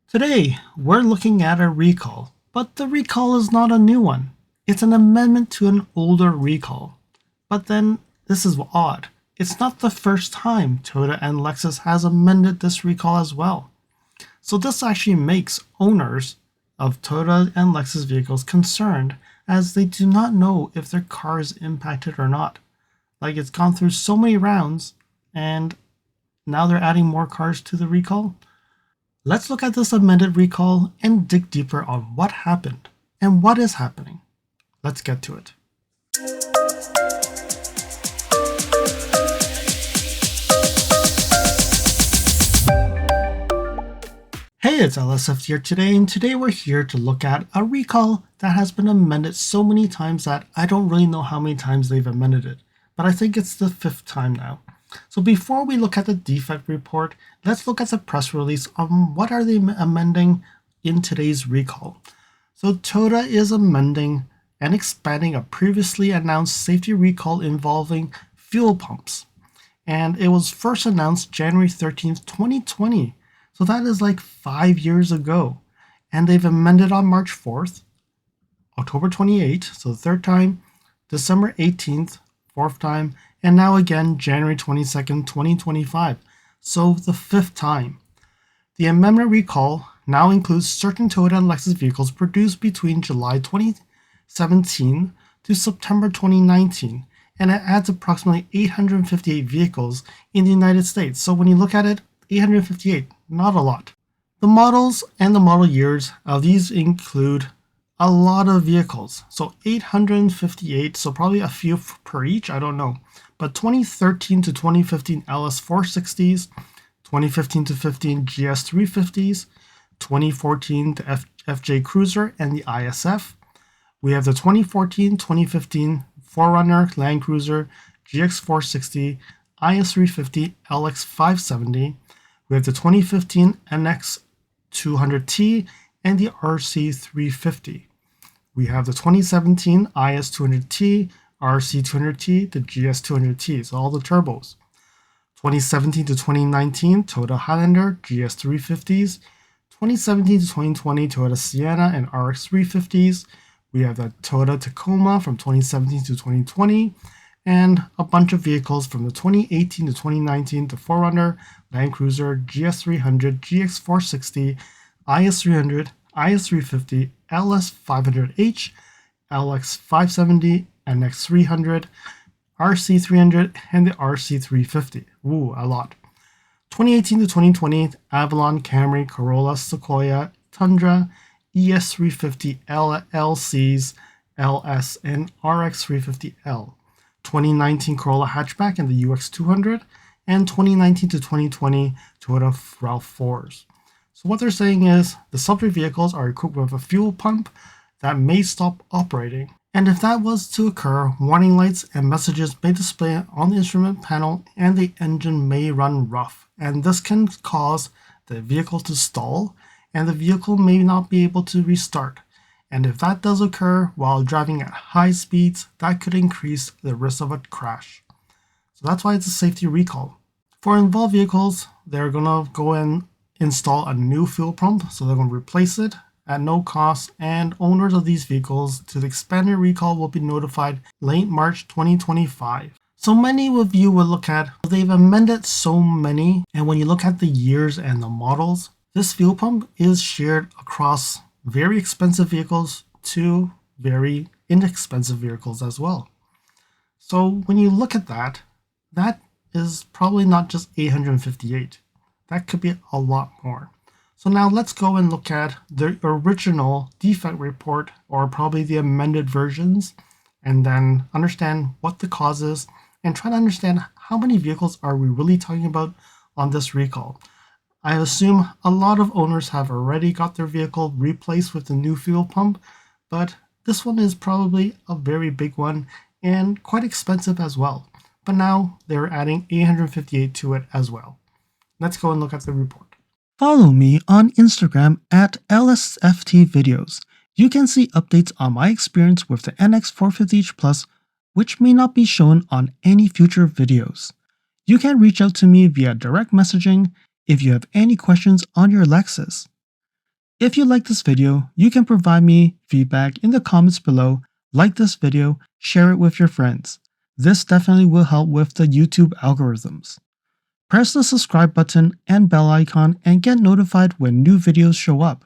Today, we're looking at a recall, but the recall is not a new one. It's an amendment to an older recall. But then, this is odd. It's not the first time Toyota and Lexus has amended this recall as well. So this actually makes owners of Toyota and Lexus vehicles concerned as they do not know if their car is impacted or not. Like it's gone through so many rounds and now they're adding more cars to the recall. Let's look at this amended recall and dig deeper on what happened and what is happening. Let's get to it. Hey, it's LSF here today, and today we're here to look at a recall that has been amended so many times that I don't really know how many times they've amended it, but I think it's the 5th time now. So before we look at the defect report, let's look at the press release on what are they amending in today's recall. So Toyota is amending and expanding a previously announced safety recall involving fuel pumps. And it was first announced January 13th, 2020. So that is like 5 years ago. And they've amended on March 4th, October 28th, so the 3rd time, December 18th, 4th time, and now again January 22nd, 2025. So the 5th time. The amendment recall now includes certain Toyota and Lexus vehicles produced between July 2017 to September 2019. And it adds approximately 858 vehicles in the United States. So when you look at it, 858, not a lot. The models and the model years of these include a lot of vehicles. So 858, so probably a few per each, I don't know. But 2013 to 2015 LS 460s, 2015 to 15 GS 350s, 2014 to FJ Cruiser and the ISF. We have the 2014-2015 4Runner Land Cruiser GX 460, IS 350, LX 570. We have the 2015 NX 200T and the RC 350. We have the 2017 IS 200T, RC 200T, the GS 200T, so all the turbos. 2017 to 2019 Toyota Highlander GS 350s. 2017 to 2020 Toyota Sienna and RX 350s. We have the Toyota Tacoma from 2017 to 2020. And a bunch of vehicles from the 2018 to 2019 the 4Runner, Land Cruiser, GS 300, GX 460, IS 300, IS 350, LS 500H, LX 570, NX 300, RC 300, and the RC 350. Ooh, a lot. 2018 to 2020 Avalon, Camry, Corolla, Sequoia, Tundra, ES 350, LCs, LS, and RX 350L. 2019 Corolla hatchback and the UX 200, and 2019 to 2020 Toyota RAV4s. So what they're saying is the subject vehicles are equipped with a fuel pump that may stop operating. And if that was to occur, warning lights and messages may display on the instrument panel and the engine may run rough. And this can cause the vehicle to stall and the vehicle may not be able to restart. And if that does occur while driving at high speeds, that could increase the risk of a crash. So that's why it's a safety recall. For involved vehicles, they're going to go and install a new fuel pump, so they're going to replace it at no cost, and owners of these vehicles to the expanded recall will be notified late March 2025. So many of you will look at, they've amended so many, and when you look at the years and the models, this fuel pump is shared across very expensive vehicles to very inexpensive vehicles as well. So when you look at that, that is probably not just 858. That could be a lot more. So now let's go and look at the original defect report, or probably the amended versions, and then understand what the cause is and try to understand how many vehicles are we really talking about on this recall. I assume a lot of owners have already got their vehicle replaced with the new fuel pump, but this one is probably a very big one and quite expensive as well. But now they're adding 858 to it as well. Let's go and look at the report. Follow me on Instagram at LSFT Videos. You can see updates on my experience with the NX 450H Plus, which may not be shown on any future videos. You can reach out to me via direct messaging if you have any questions on your Lexus. If you like this video, you can provide me feedback in the comments below, like this video, share it with your friends. This definitely will help with the YouTube algorithms. Press the subscribe button and bell icon and get notified when new videos show up.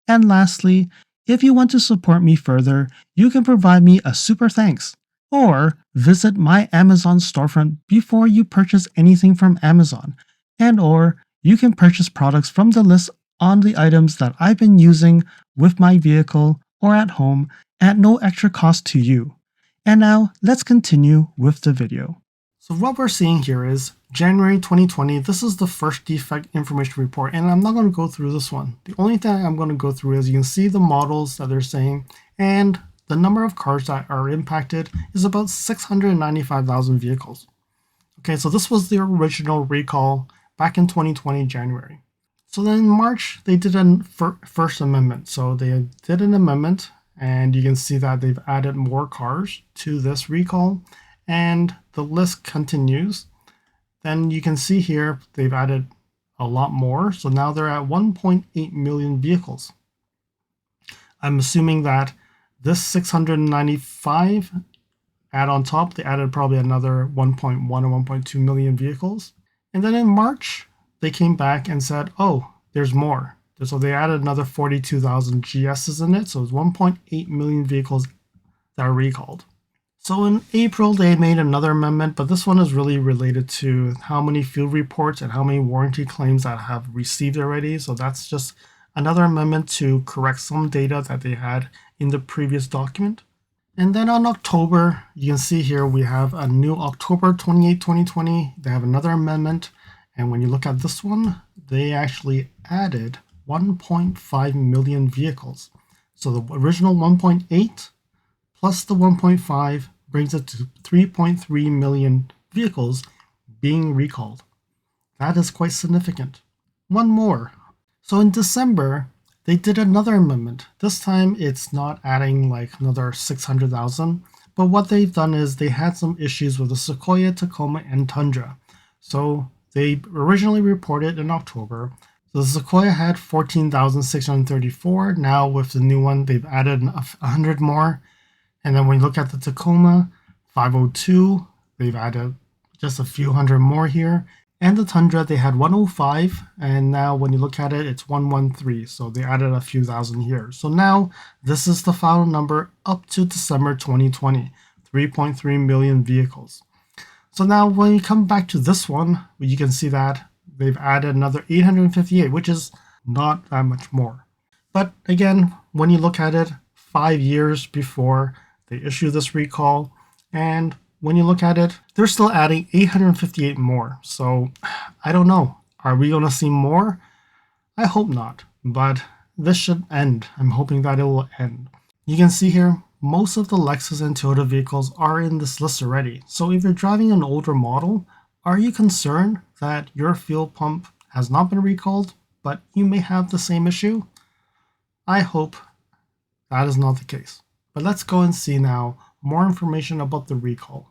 And lastly, if you want to support me further, you can provide me a super thanks, or visit my Amazon storefront before you purchase anything from Amazon, and or you can purchase products from the list on the items that I've been using with my vehicle or at home at no extra cost to you. And now let's continue with the video. So what we're seeing here is January 2020. This is the first defect information report, and I'm not going to go through this one. The only thing I'm going to go through is you can see the models that they're saying, and the number of cars that are impacted is about 695,000 vehicles. Okay, so this was the original recall back in 2020 January. So then in March, they did a first amendment. So they did an amendment, and you can see that they've added more cars to this recall, and the list continues. Then you can see here they've added a lot more. So now they're at 1.8 million vehicles. I'm assuming that this 695 add on top, they added probably another 1.1 or 1.2 million vehicles. And then in March, they came back and said, oh, there's more. So they added another 42,000 GSs in it. So it's 1.8 million vehicles that are recalled. So in April, they made another amendment, but this one is really related to how many field reports and how many warranty claims that have received already. So that's just another amendment to correct some data that they had in the previous document. And then on October, you can see here we have a new October 28, 2020. They have another amendment. And when you look at this one, they actually added 1.5 million vehicles. So the original 1.8 plus the 1.5 brings it to 3.3 million vehicles being recalled. That is quite significant. One more. So in December, they did another amendment. This time it's not adding like another 600,000, but what they've done is they had some issues with the Sequoia, Tacoma, and Tundra. So they originally reported in October. So the Sequoia had 14,634. Now with the new one, they've added 100 more. And then when you look at the Tacoma, 502, they've added just a few hundred more here. And the Tundra, they had 105, and now when you look at it, it's 113. So they added a few thousand here. So now this is the final number up to December 2020, 3.3 million vehicles. So now when you come back to this one, you can see that they've added another 858, which is not that much more. But again, when you look at it, 5 years before they issue this recall, and when you look at it, they're still adding 858 more. So I don't know. Are we going to see more? I hope not, but this should end. I'm hoping that it will end. You can see here, most of the Lexus and Toyota vehicles are in this list already. So if you're driving an older model, are you concerned that your fuel pump has not been recalled, but you may have the same issue? I hope that is not the case. But let's go and see now more information about the recall.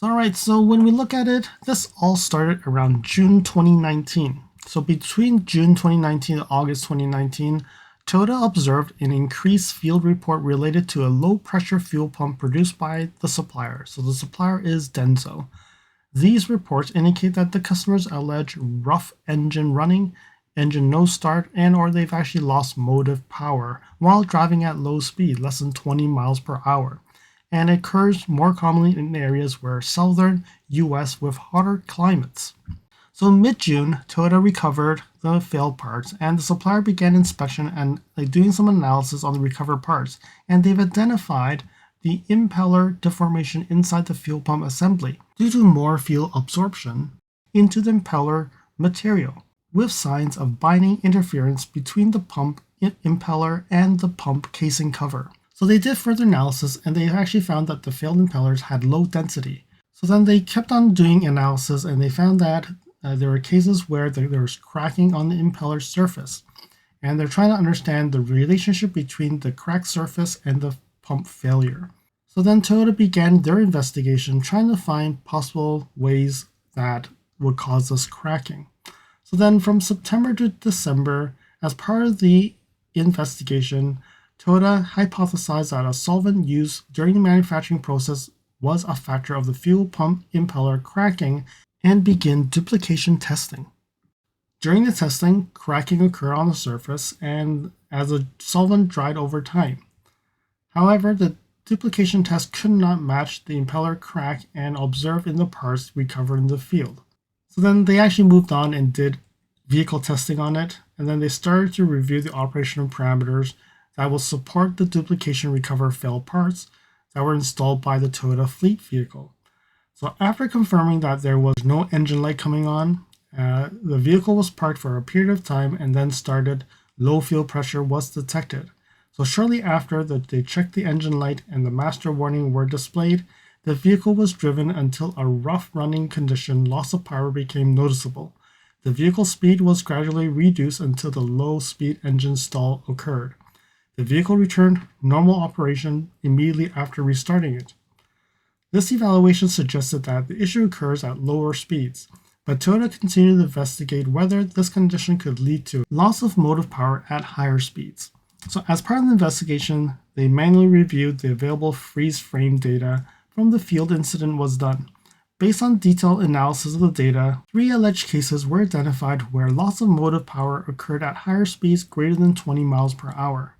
Alright, so when we look at it, this all started around June 2019. So between June 2019 and August 2019, Toyota observed an increased field report related to a low-pressure fuel pump produced by the supplier. So the supplier is Denso. These reports indicate that the customers allege rough engine running, engine no start, and or they've actually lost motive power while driving at low speed, less than 20 miles per hour. And it occurs more commonly in areas where southern US with hotter climates. So in mid-June, Toyota recovered the failed parts, and the supplier began inspection and doing some analysis on the recovered parts, and they've identified the impeller deformation inside the fuel pump assembly due to more fuel absorption into the impeller material, with signs of binding interference between the pump impeller and the pump casing cover. So they did further analysis, and they actually found that the failed impellers had low density. So then they kept on doing analysis, and they found that there were cases where there was cracking on the impeller surface. And they're trying to understand the relationship between the cracked surface and the pump failure. So then Toyota began their investigation, trying to find possible ways that would cause this cracking. So then from September to December, as part of the investigation, Toyota hypothesized that a solvent used during the manufacturing process was a factor of the fuel pump impeller cracking and began duplication testing. During the testing, cracking occurred on the surface and as the solvent dried over time. However, the duplication test could not match the impeller crack and observed in the parts recovered in the field. So then they actually moved on and did vehicle testing on it, and then they started to review the operational parameters that will support the duplication recover failed parts that were installed by the Toyota fleet vehicle. So after confirming that there was no engine light coming on, the vehicle was parked for a period of time and then started. Low fuel pressure was detected. So shortly after that they checked the engine light and the master warning were displayed, the vehicle was driven until a rough running condition loss of power became noticeable. The vehicle speed was gradually reduced until the low speed engine stall occurred. The vehicle returned normal operation immediately after restarting it. This evaluation suggested that the issue occurs at lower speeds, but Toyota continued to investigate whether this condition could lead to loss of motive power at higher speeds. So as part of the investigation, they manually reviewed the available freeze frame data from the field incident was done. Based on detailed analysis of the data, 3 alleged cases were identified where loss of motive power occurred at higher speeds greater than 20 miles per hour.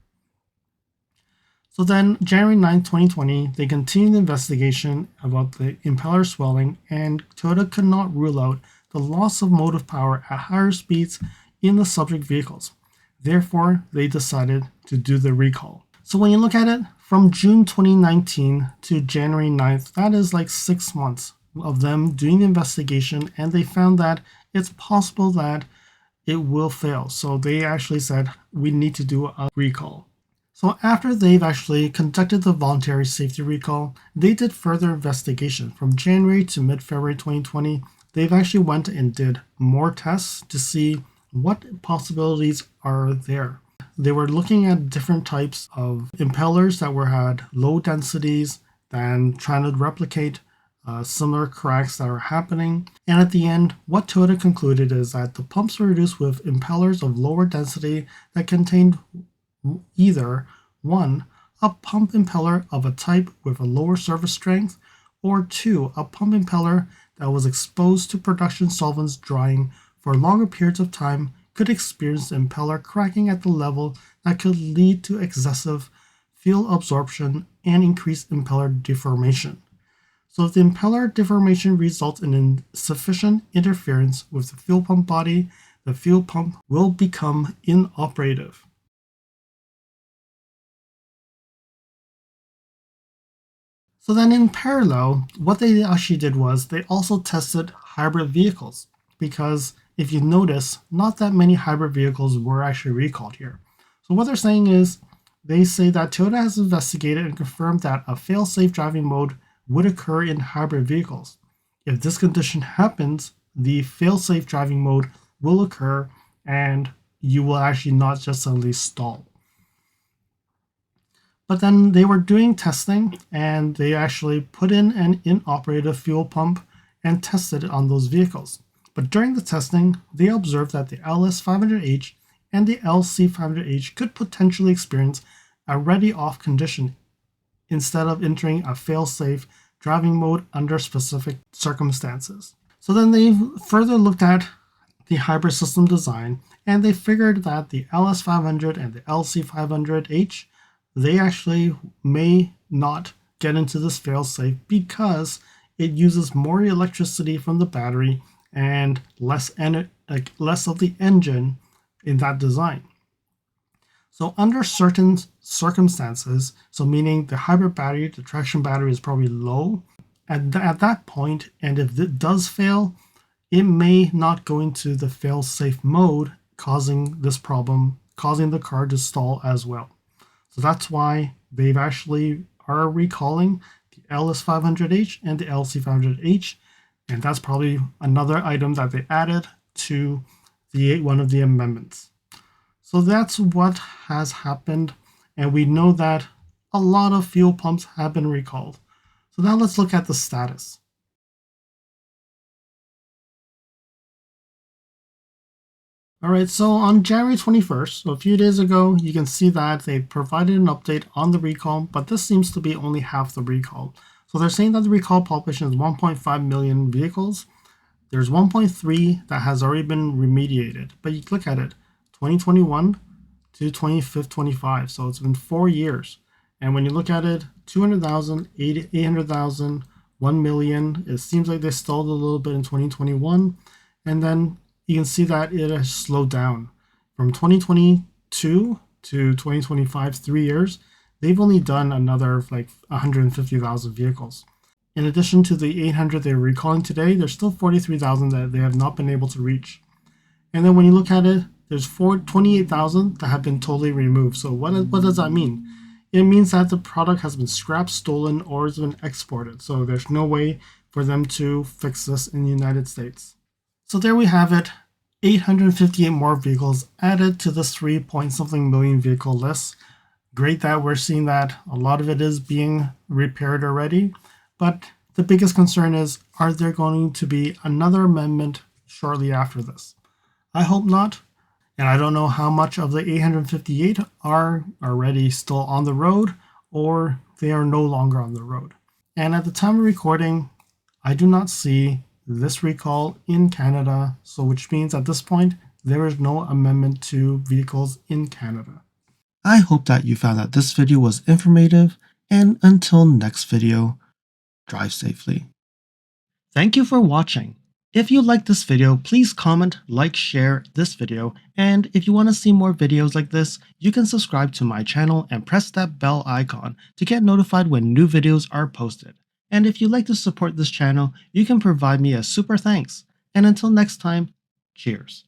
So then, January 9, 2020, they continued the investigation about the impeller swelling, and Toyota could not rule out the loss of motive power at higher speeds in the subject vehicles. Therefore, they decided to do the recall. So when you look at it, from June 2019 to January 9th, that is like 6 months of them doing the investigation, and they found that it's possible that it will fail. So they actually said, we need to do a recall. So after they've actually conducted the voluntary safety recall, they did further investigation. From January to mid-February 2020, they've actually went and did more tests to see what possibilities are there. They were looking at different types of impellers that had low densities and trying to replicate similar cracks that are happening. And at the end, what Toyota concluded is that the pumps were reduced with impellers of lower density that contained either 1. A pump impeller of a type with a lower surface strength, or 2. A pump impeller that was exposed to production solvents drying for longer periods of time could experience the impeller cracking at the level that could lead to excessive fuel absorption and increased impeller deformation. So if the impeller deformation results in insufficient interference with the fuel pump body, the fuel pump will become inoperative. So then in parallel, what they actually did was they also tested hybrid vehicles, because if you notice, not that many hybrid vehicles were actually recalled here. So what they're saying is, they say that Toyota has investigated and confirmed that a fail-safe driving mode would occur in hybrid vehicles. If this condition happens, the fail-safe driving mode will occur and you will actually not just suddenly stall. But then they were doing testing and they actually put in an inoperative fuel pump and tested it on those vehicles. But during the testing, they observed that the LS500H and the LC500H could potentially experience a ready-off condition instead of entering a fail-safe driving mode under specific circumstances. So then they further looked at the hybrid system design and they figured that the LS500 and the LC500H, they actually may not get into this fail-safe because it uses more electricity from the battery and less of the engine in that design. So under certain circumstances, so meaning the hybrid battery, the traction battery is probably low at that point, and if it does fail, it may not go into the fail-safe mode, causing this problem, causing the car to stall as well. So that's why they've actually are recalling the LS500H and the LC500H, and that's probably another item that they added to one of the amendments. So that's what has happened, and we know that a lot of fuel pumps have been recalled. So now let's look at the status. Alright, so on January 21st, so a few days ago, you can see that they provided an update on the recall, but this seems to be only half the recall. So they're saying that the recall population is 1.5 million vehicles. There's 1.3 that has already been remediated, but you click at it, 2021 to 25, so it's been 4 years. And when you look at it, 200,000, 800,000, 1 million, it seems like they stalled a little bit in 2021, and then you can see that it has slowed down. From 2022 to 2025, 3 years, they've only done another like 150,000 vehicles. In addition to the 800 they're recalling today, there's still 43,000 that they have not been able to reach. And then when you look at it, there's 28,000 that have been totally removed. So what does that mean? It means that the product has been scrapped, stolen, or has been exported. So there's no way for them to fix this in the United States. So there we have it, 858 more vehicles added to this 3 point something million vehicle list. Great that we're seeing that a lot of it is being repaired already. But the biggest concern is, are there going to be another amendment shortly after this? I hope not. And I don't know how much of the 858 are already still on the road or they are no longer on the road. And at the time of recording, I do not see this recall in Canada, so which means at this point, there is no amendment to vehicles in Canada. I hope that you found that this video was informative, and until next video, drive safely. Thank you for watching. If you liked this video, please comment, like, share this video, and if you want to see more videos like this, you can subscribe to my channel and press that bell icon to get notified when new videos are posted. And if you'd like to support this channel, you can provide me a super thanks. And until next time, cheers.